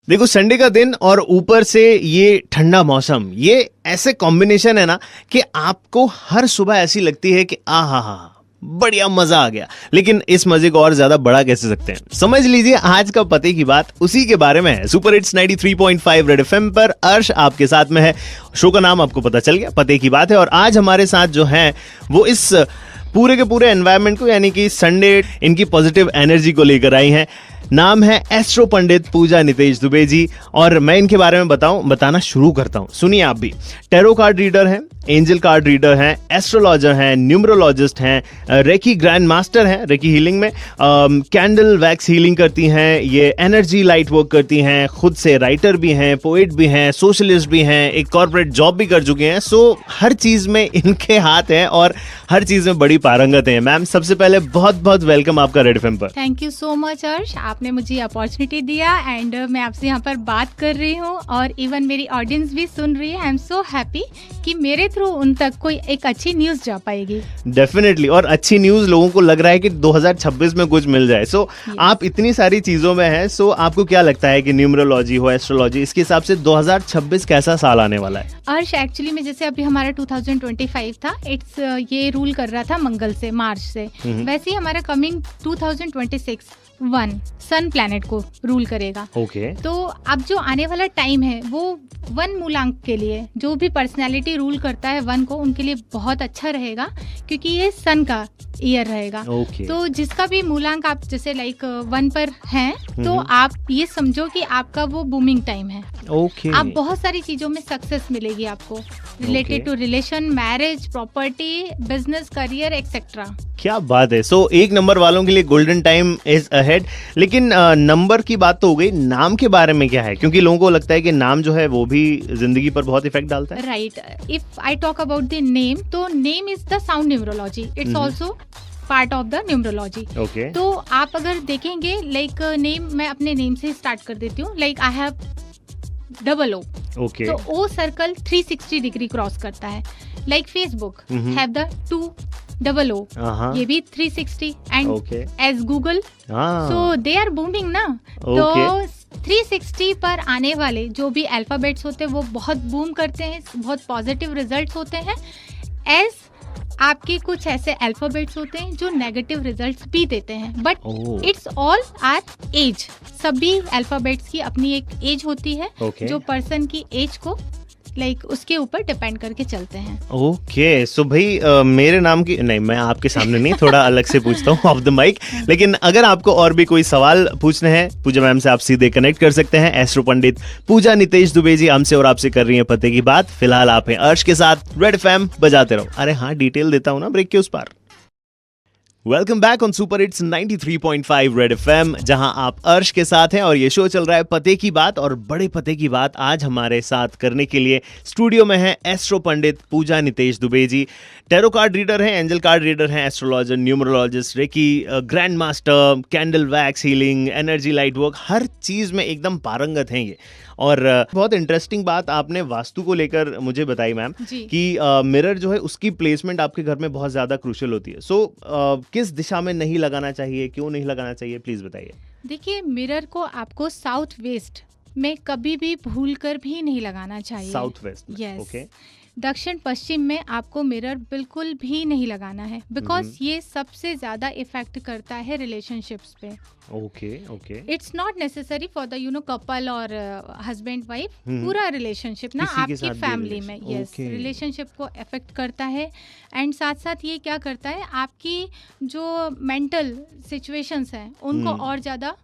देखो, संडे का दिन और ऊपर से ये ठंडा मौसम, ये ऐसे कॉम्बिनेशन है ना कि आपको हर सुबह ऐसी लगती है कि आहा बढ़िया मजा आ गया। लेकिन इस मजे को और ज्यादा बड़ा कैसे सकते हैं, समझ लीजिए आज का पते की बात उसी के बारे में है। सुपर हिट्स 93.5 रेड एफएम पर अर्श आपके साथ में है। शो का नाम आपको पता चल गया, पते की बात है। और आज हमारे साथ जो है वो इस पूरे के पूरे एनवायरनमेंट को यानी कि संडे इनकी पॉजिटिव एनर्जी को लेकर आई हैं। नाम है एस्ट्रो पंडित पूजा नितेश दुबे जी। और मैं इनके बारे में बताना शुरू करता हूं, सुनिए आप भी। टैरो कार्ड रीडर हैं, एंजल कार्ड रीडर हैं, एस्ट्रोलॉजर हैं, न्यूमरोलॉजिस्ट हैं, रेकी ग्रैंड मास्टर हैं रेकी हीलिंग में, कैंडल वैक्स हीलिंग करती हैं, ये एनर्जी लाइट वर्क करती हैं, खुद से राइटर भी हैं, पोएट भी हैं, सोशलिस्ट भी हैं, एक कॉर्पोरेट जॉब भी कर चुके हैं। सो हर चीज में इनके हाथ हैं और हर चीज में बड़ी पारंगत हैं। मैम, सबसे पहले बहुत बहुत वेलकम आपका रेड एफएम पर। थैंक यू सो मच अर्श, आपने मुझे अपॉर्चुनिटी दिया एंड मैं आपसे यहाँ पर बात कर रही हूँ और इवन मेरी ऑडियंस भी सुन रही है। आई एम सो हैप्पी कि मेरे थ्रू उन तक कोई एक अच्छी न्यूज जा पाएगी। डेफिनेटली, और अच्छी न्यूज लोगों को लग रहा है कि 2026 में कुछ मिल जाए। सो आप इतनी सारी चीजों में हैं, सो आपको क्या लगता है कि न्यूमरोलॉजी हो, एस्ट्रोलॉजी, इसके हिसाब से 2026 कैसा साल आने वाला है? अर्श, एक्चुअली में जैसे अभी हमारा 2025 था, इट्स ये रूल कर रहा था मंगल से, मार्च से। वैसे ही हमारा कमिंग 2026 वन सन प्लैनेट को रूल करेगा। ओके। तो अब जो आने वाला टाइम है वो वन मूलांक के लिए, जो भी पर्सनैलिटी रूल करता है वन को, उनके लिए बहुत अच्छा रहेगा क्योंकि ये सन का ईयर रहेगा। तो जिसका भी मूलांक आप जैसे लाइक वन पर हैं, तो आप ये समझो कि आपका वो बूमिंग टाइम है। आप बहुत सारी चीजों में सक्सेस मिलेगी आपको, related to relation, marriage, property, business, career etcetera. क्या बात है। सो एक नंबर वालों के लिए गोल्डन टाइम इज अहेड। लेकिन नंबर की बात तो हो गई, नाम के बारे में क्या है? क्योंकि लोगों को लगता है कि नाम जो है वो भी जिंदगी पर बहुत इफेक्ट डालता है। Right, if I talk about the name, तो name is the sound numerology, it's also part of the numerology. तो आप अगर देखेंगे लाइक नेम, मैं अपने नेम से स्टार्ट कर देती हूँ। Like I have double O, तो ओ सर्कल 360 डिग्री क्रॉस करता है। लाइक फेसबुक हैव द 200, ये भी 360, and as Google, so they are booming ना। तो 360 पर आने वाले जो भी अल्फाबेट्स होते हैं वो बहुत बूम करते हैं, बहुत पॉजिटिव रिजल्ट्स होते हैं। एज आपके कुछ ऐसे अल्फाबेट्स होते हैं जो नेगेटिव रिजल्ट्स भी देते हैं, but it's all are as. सभी अल्फाबेट्स की अपनी एक एज होती है, जो पर्सन की एज को लाइक उसके ऊपर डिपेंड करके चलते हैं। ओके, सो भाई मेरे नाम की नहीं, मैं आपके सामने नहीं, थोड़ा अलग से पूछता हूँ ऑफ द माइक। लेकिन अगर आपको और भी कोई सवाल पूछने हैं, पूजा मैम से आप सीधे कनेक्ट कर सकते हैं। एस्ट्रो पंडित पूजा नितेश दुबे जी हमसे और आपसे कर रही हैं पते की बात। फिलहाल आप हैं अर्श के साथ, रेड एफएम बजाते रहो। अरे हाँ, डिटेल देता हूँ ना ब्रेक के उस पार। Welcome back on super hits 93.5 red FM, जहां आप अर्श के साथ हैं और ये शो चल रहा है पते की बात। और बड़े पते की बात आज हमारे साथ करने के लिए स्टूडियो में है astro Pandit Pooja Nitesh Dubey ji. Tarot card reader हैं, एंजल कार्ड रीडर हैं, astrologer, numerologist, reiki grand master, candle wax healing, energy light work, हर चीज में एकदम पारंगत हैं ये। और बहुत इंटरेस्टिंग बात आपने वास्तु को लेकर मुझे बताई मैम कि मिरर जो है उसकी प्लेसमेंट आपके घर में बहुत ज्यादा क्रूशियल होती है। सो किस दिशा में नहीं लगाना चाहिए, क्यों नहीं लगाना चाहिए, प्लीज बताइए। देखिए, मिरर को आपको साउथ वेस्ट में कभी भी भूल कर भी नहीं लगाना चाहिए। South west, okay. दक्षिण पश्चिम में आपको मिरर बिल्कुल भी नहीं लगाना है, बिकॉज ये सबसे ज्यादा इफेक्ट करता है रिलेशनशिप्स पे। Okay. It's not necessary for the couple और हस्बैंड वाइफ, पूरा रिलेशनशिप ना आपकी फैमिली में, यस, रिलेशनशिप को अफेक्ट करता है। एंड साथ साथ ये क्या करता है, आपकी जो मेंटल सिचुएशंस हैं उनको और ज्यादा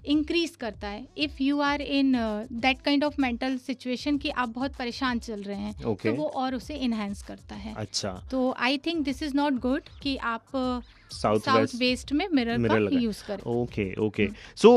इंक्रीज करता है। If you are in that kind of mental situation कि आप बहुत परेशान चल रहे हैं, तो वो और उसे इनहेंस करता है। अच्छा, तो I think this is not good कि आप साउथ वेस्ट में मिरर का यूज करें। ओके। सो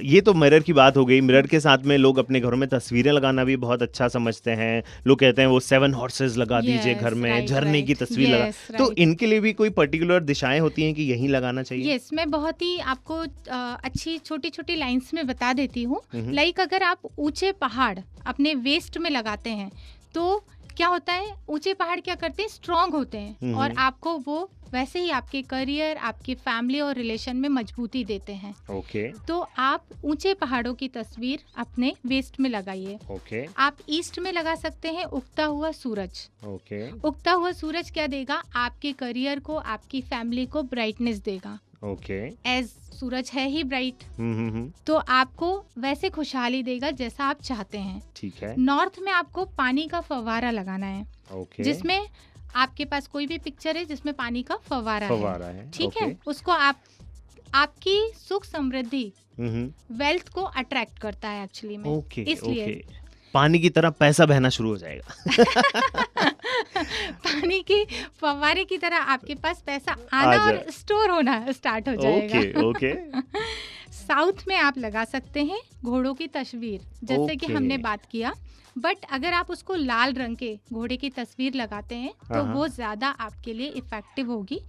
ये तो मिरर की बात हो गई। मिरर के साथ में लोग अपने घरों में तस्वीरें लगाना भी बहुत अच्छा समझते हैं। लोग कहते हैं वो 7 हॉर्सेस लगा दीजिए घर में, झरने की तस्वीर लगा। तो इनके लिए भी कोई पर्टिकुलर दिशाएं होती हैं कि यहीं लगाना चाहिए? यस, मैं बहुत ही आपको अच्छी छोटी छोटी लाइंस में बता देती हूँ। लाइक अगर आप ऊंचे पहाड़ अपने वेस्ट में लगाते हैं तो क्या होता है, ऊंचे पहाड़ क्या करते हैं, स्ट्रॉन्ग होते हैं और आपको वो वैसे ही आपके करियर, आपकी फैमिली और रिलेशन में मजबूती देते हैं। ओके। तो आप ऊंचे पहाड़ों की तस्वीर अपने वेस्ट में लगाइए। ओके। आप ईस्ट में लगा सकते हैं उगता हुआ सूरज। ओके। उगता हुआ सूरज क्या देगा? आपके करियर को, आपकी फैमिली को ब्राइटनेस देगा। ओके। एज सूरज है ही ब्राइट, तो आपको वैसे खुशहाली देगा जैसा आप चाहते हैं। ठीक है। नॉर्थ में आपको पानी का फव्वारा लगाना है। ओके। जिसमें आपके पास कोई भी पिक्चर है जिसमें पानी का फव्वारा है। ठीक है। उसको आपकी सुख समृद्धि, वेल्थ को अट्रैक्ट करता है एक्चुअली में। इसलिए पानी की तरह पैसा बहना शुरू हो जाएगा। पानी की फव्वारे की तरह आपके पास पैसा आना और स्टोर होना स्टार्ट हो जाएगा। ओके। साउथ में आप लगा सकते हैं घोड़ों की तस्वीर, जैसे कि हमने बात किया। बट अगर आप उसको लाल रंग के घोड़े की तस्वीर लगाते हैं तो वो ज्यादा आपके लिए इफेक्टिव होगी।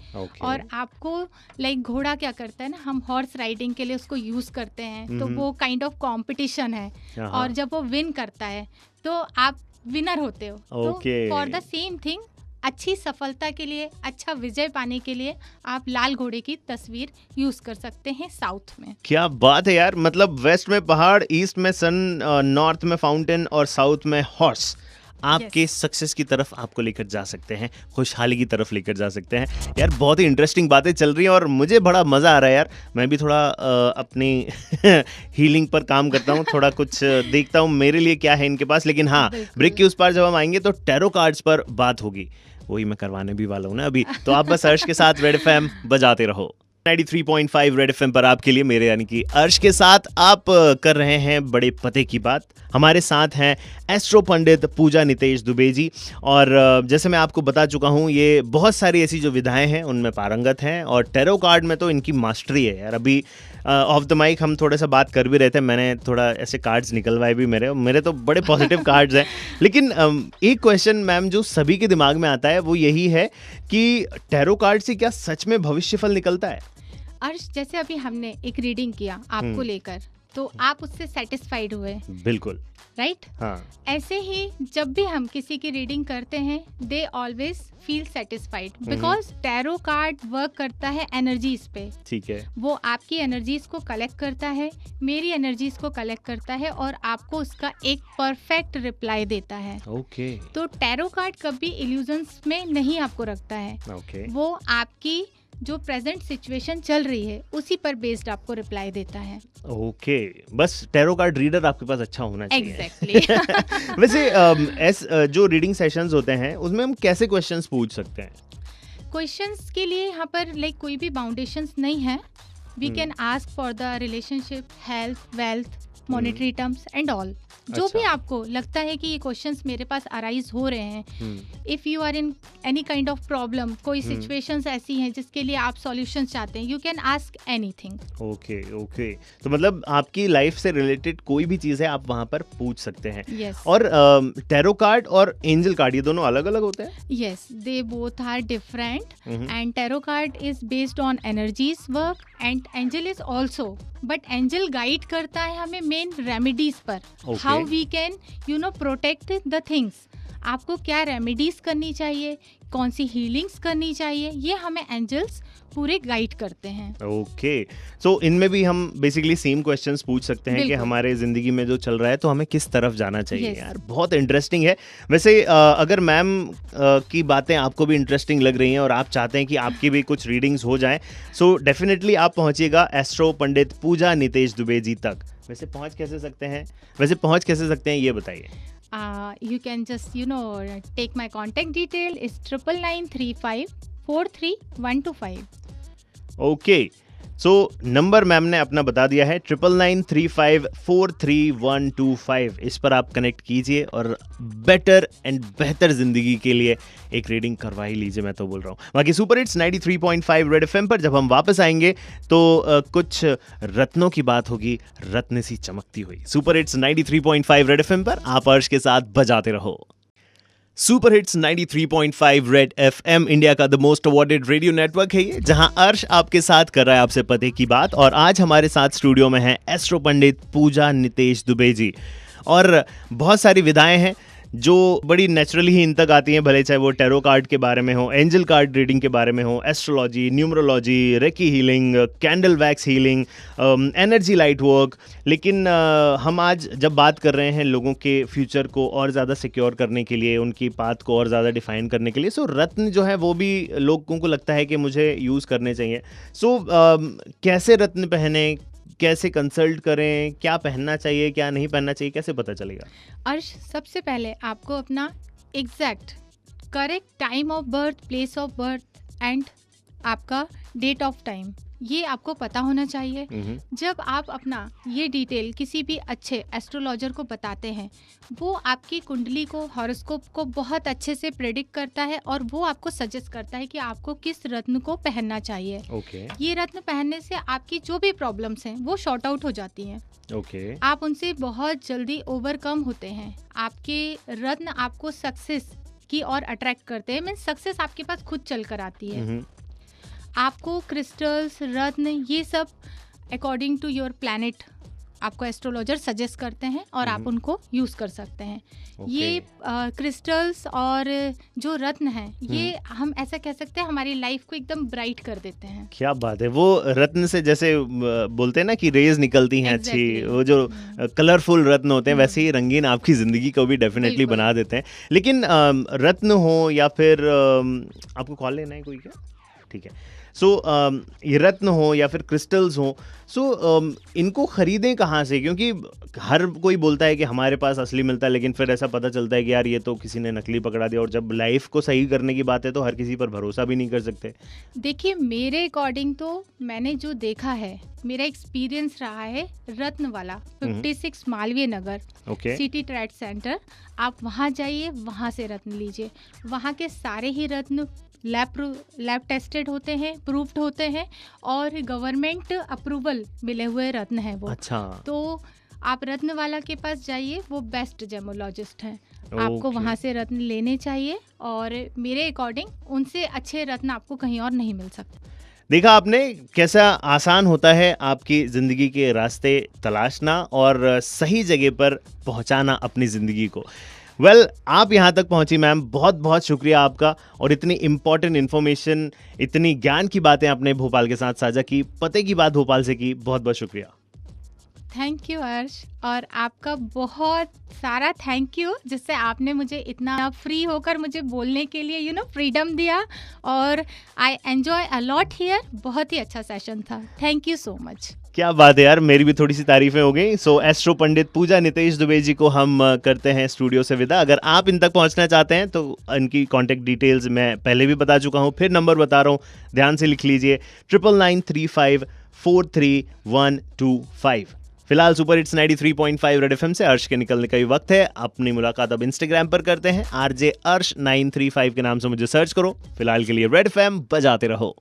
और आपको लाइक घोड़ा क्या करता है ना, हम हॉर्स राइडिंग के लिए उसको यूज करते हैं, तो वो काइंड ऑफ कंपटीशन है। और जब वो विन करता है तो आप विनर होते हो। तो फॉर द सेम थिंग, अच्छी सफलता के लिए, अच्छा विजय पाने के लिए आप लाल घोड़े की तस्वीर यूज कर सकते हैं साउथ में। क्या बात है यार, मतलब वेस्ट में पहाड़, ईस्ट में सन, नॉर्थ में फाउंटेन और साउथ में हॉर्स आपके सक्सेस की तरफ आपको लेकर जा सकते हैं, खुशहाली की तरफ लेकर जा सकते हैं। यार बहुत ही इंटरेस्टिंग बातें चल रही हैं और मुझे बड़ा मज़ा आ रहा है यार। मैं भी थोड़ा अपनी हीलिंग पर काम करता हूँ, थोड़ा कुछ देखता हूँ मेरे लिए क्या है इनके पास। लेकिन हाँ, ब्रेक के उस पार जब हम आएंगे तो टैरो कार्ड्स पर बात होगी, वही मैं करवाने भी वाला हूँ ना अभी। तो आप बस अर्श के साथ रेड एफएम बजाते रहो। 93.5 रेड एफएम पर आपके लिए मेरे यानी कि अर्श के साथ आप कर रहे हैं बड़े पते की बात। हमारे साथ हैं एस्ट्रो पंडित पूजा नितेश दुबे जी। और जैसे मैं आपको बता चुका हूं, ये बहुत सारी ऐसी जो विधाएं हैं उनमें पारंगत हैं और टैरो कार्ड में तो इनकी मास्टरी है यार। अभी ऑफ द माइक हम थोड़ा सा बात कर भी रहे थे, मैंने थोड़ा ऐसे कार्ड्स निकलवाए भी मेरे तो बड़े पॉजिटिव कार्ड्स हैं। लेकिन एक क्वेश्चन मैम जो सभी के दिमाग में आता है वो यही है कि टैरो कार्ड से क्या सच में भविष्यफल निकलता है? अर्श, जैसे अभी हमने एक रीडिंग किया आपको लेकर, तो आप उससे सेटिस्फाइड हुए। बिल्कुल। राइट? हाँ। ऐसे ही जब भी हम किसी की रीडिंग करते हैं, they always feel satisfied, because tarot card work करता है एनर्जीज पे। ठीक है। वो आपकी एनर्जीज को कलेक्ट करता है, मेरी एनर्जीज को कलेक्ट करता है और आपको उसका एक परफेक्ट रिप्लाई देता है। ओके। तो टैरो कार्ड कभी इल्यूजन्स में नहीं आपको रखता है। ओके। वो आपकी जो प्रेजेंट सिचुएशन चल रही है उसी पर बेस्ड आपको रिप्लाई देता है। ओके। बस टैरो कार्ड रीडर आपके पास अच्छा होना चाहिए। एग्जैक्टली। वैसे जो रीडिंग सेशंस होते हैं उसमें हम कैसे क्वेश्चंस पूछ सकते हैं? क्वेश्चंस के लिए यहाँ पर लाइक कोई भी बाउंडेशंस नहीं है। We can ask for the relationship, health, wealth, monetary terms and all. जो भी आपको लगता है कि ये क्वेश्चंस मेरे पास अराइज हो रहे हैं, if you are in any kind of problem, कोई सिचुएशंस ऐसी हैं जिसके लिए आप सॉल्यूशंस चाहते हैं, you can ask anything. Okay. तो मतलब आपकी लाइफ से रिलेटेड कोई भी चीज है आप वहां पर पूछ सकते हैं। yes. और टैरो कार्ड और एंजल कार्ड ये दोनों अलग अलग होते हैं? Yes, they both are different and tarot card is based on energies work and angel is also, but angel guide करता है हमें मेन रेमेडीज पर, how we can protect the things. आपको क्या रेमेडीज करनी चाहिए, कौन सी हीलिंग्स करनी चाहिए, ये हमें एंजल्स पूरे गाइड करते हैं। ओके। सो इनमें भी हम बेसिकली सेम क्वेश्चंस पूछ सकते हैं कि हमारे जिंदगी में जो चल रहा है तो हमें किस तरफ जाना चाहिए। यार बहुत इंटरेस्टिंग है। वैसे अगर मैम की बातें आपको भी इंटरेस्टिंग लग रही हैं और आप चाहते हैं कि आपकी भी कुछ रीडिंग्स हो जाएं, सो डेफिनेटली आप पहुंचिएगा एस्ट्रो पंडित पूजा नितेश दुबे जी तक। वैसे पहुंच कैसे सकते हैं ये बताइए। You can just take my contact detail is 9935 43125। Okay. So number ma'am ने अपना बता दिया है 9935 43125। इस पर आप कनेक्ट कीजिए और बेटर एंड बेहतर जिंदगी के लिए एक रीडिंग करवा ही लीजिए, मैं तो बोल रहा हूँ। बाकी सुपर हिट्स 93.5 रेड एफएम पर जब हम वापस आएंगे तो कुछ रत्नों की बात होगी, रत्न सी चमकती हुई। सुपर हिट्स 93.5 रेड एफएम पर आप अर्श के साथ बजाते रहो। Super hits 93.5 red FM India का the most awarded radio network है ये, जहां अर्श आपके साथ कर रहा है आपसे पते की बात। और आज हमारे साथ स्टूडियो में है एस्ट्रो पंडित पूजा नितेश दुबे जी। और बहुत सारी विधाएं हैं जो बड़ी नेचुरली ही इन तक आती हैं, भले चाहे वो टैरो कार्ड के बारे में हो, एंजल कार्ड रीडिंग के बारे में हो, astrology, numerology, recce healing, candle wax healing, energy light work. लेकिन हम आज जब बात कर रहे हैं लोगों के फ्यूचर को और ज़्यादा सिक्योर करने के लिए, उनकी पाथ को और ज़्यादा डिफाइन करने के लिए, सो रत्न जो है वो भी लोगों को लगता है कि मुझे यूज़ करने चाहिए। सो कैसे रत्न पहने, कैसे कंसल्ट करें, क्या पहनना चाहिए, क्या नहीं पहनना चाहिए, कैसे पता चलेगा? अर्श, सबसे पहले आपको अपना exact correct time of birth, place of birth and आपका डेट ऑफ टाइम, ये आपको पता होना चाहिए। जब आप अपना ये डिटेल किसी भी अच्छे एस्ट्रोलॉजर को बताते हैं, वो आपकी कुंडली को, हॉरोस्कोप को बहुत अच्छे से प्रेडिक्ट करता है और वो आपको सजेस्ट करता है कि आपको किस रत्न को पहनना चाहिए। ये रत्न पहनने से आपकी जो भी प्रॉब्लम्स हैं वो शॉर्ट आउट हो जाती हैं। आप उनसे बहुत जल्दी ओवरकम होते हैं। आपके रत्न आपको सक्सेस की ओर अट्रैक्ट करते हैं, मीन्स सक्सेस आपके पास खुद चल कर आती है। आपको क्रिस्टल्स, रत्न, ये सब अकॉर्डिंग टू योर प्लैनेट आपको एस्ट्रोलॉजर सजेस्ट करते हैं और आप उनको यूज कर सकते हैं। ये क्रिस्टल्स और जो रत्न हैं, ये हम ऐसा कह सकते हैं हमारी लाइफ को एकदम ब्राइट कर देते हैं। क्या बात है! वो रत्न से जैसे बोलते हैं ना कि रेज निकलती हैं अच्छी, वो जो कलरफुल रत्न होते हैं वैसे ही रंगीन आपकी जिंदगी को भी डेफिनेटली बना देते हैं। लेकिन रत्न हो या फिर आपको कॉल लेना है कोई, क्या? ठीक है। सो ये रत्न हो या फिर क्रिस्टल्स हो, सो इनको खरीदें कहाँ से? क्योंकि हर कोई बोलता है कि हमारे पास असली मिलता है, लेकिन फिर ऐसा पता चलता है कि यार ये तो किसी ने नकली पकड़ा दिया। और जब लाइफ को सही करने की बात है तो हर किसी पर भरोसा भी नहीं कर सकते। देखिए, मेरे अकॉर्डिंग तो मैंने जो देखा है, मेरा एक्सपीरियंस रहा है रत्न वाला 56 Malviya Nagar, city trade centre, आप वहाँ जाइए, वहाँ से रत्न लीजिए। वहाँ के सारे ही रत्न लैब टेस्टेड होते हैं, प्रूव्ड होते हैं और गवर्नमेंट अप्रूवल मिले हुए रत्न हैं वो। अच्छा। तो आप रत्न वाला के पास जाइए, वो बेस्ट जेमोलॉजिस्ट हैं। आपको वहाँ से रत्न लेने चाहिए और मेरे अकॉर्डिंग उनसे अच्छे रत्न आपको कहीं और नहीं मिल सकते। देखा आपने कैसा आसान होता है आपकी ज़िंदगी के रास्ते तलाशना और सही जगह पर पहुंचाना अपनी ज़िंदगी को। आप यहाँ तक पहुंची मैम, बहुत बहुत शुक्रिया आपका। और इतनी इम्पोर्टेंट इन्फॉर्मेशन, इतनी ज्ञान की बातें आपने भोपाल के साथ साझा की, पते की बात भोपाल से की, बहुत बहुत शुक्रिया। थैंक यू हर्ष, और आपका बहुत सारा थैंक यू जिससे आपने मुझे इतना फ्री होकर मुझे बोलने के लिए फ्रीडम दिया और I enjoy a lot here. बहुत ही अच्छा सेशन था, थैंक यू सो मच। क्या बात है यार, मेरी भी थोड़ी सी तारीफें हो गई। सो एस्ट्रो पंडित पूजा नितेश दुबे जी को हम करते हैं स्टूडियो से विदा। अगर आप इन तक पहुंचना चाहते हैं तो इनकी कांटेक्ट डिटेल्स मैं पहले भी बता चुका हूं, फिर नंबर बता रहा हूं, ध्यान से लिख लीजिए 9993543125। फिलहाल सुपर हिट्स 93.5 रेड एफएम से अर्श के निकलने का ही वक्त है। अपनी मुलाकात अब इंस्टाग्राम पर करते हैं, RJ Arsh 935 के नाम से मुझे सर्च करो। फिलहाल के लिए रेड एफएम बजाते रहो।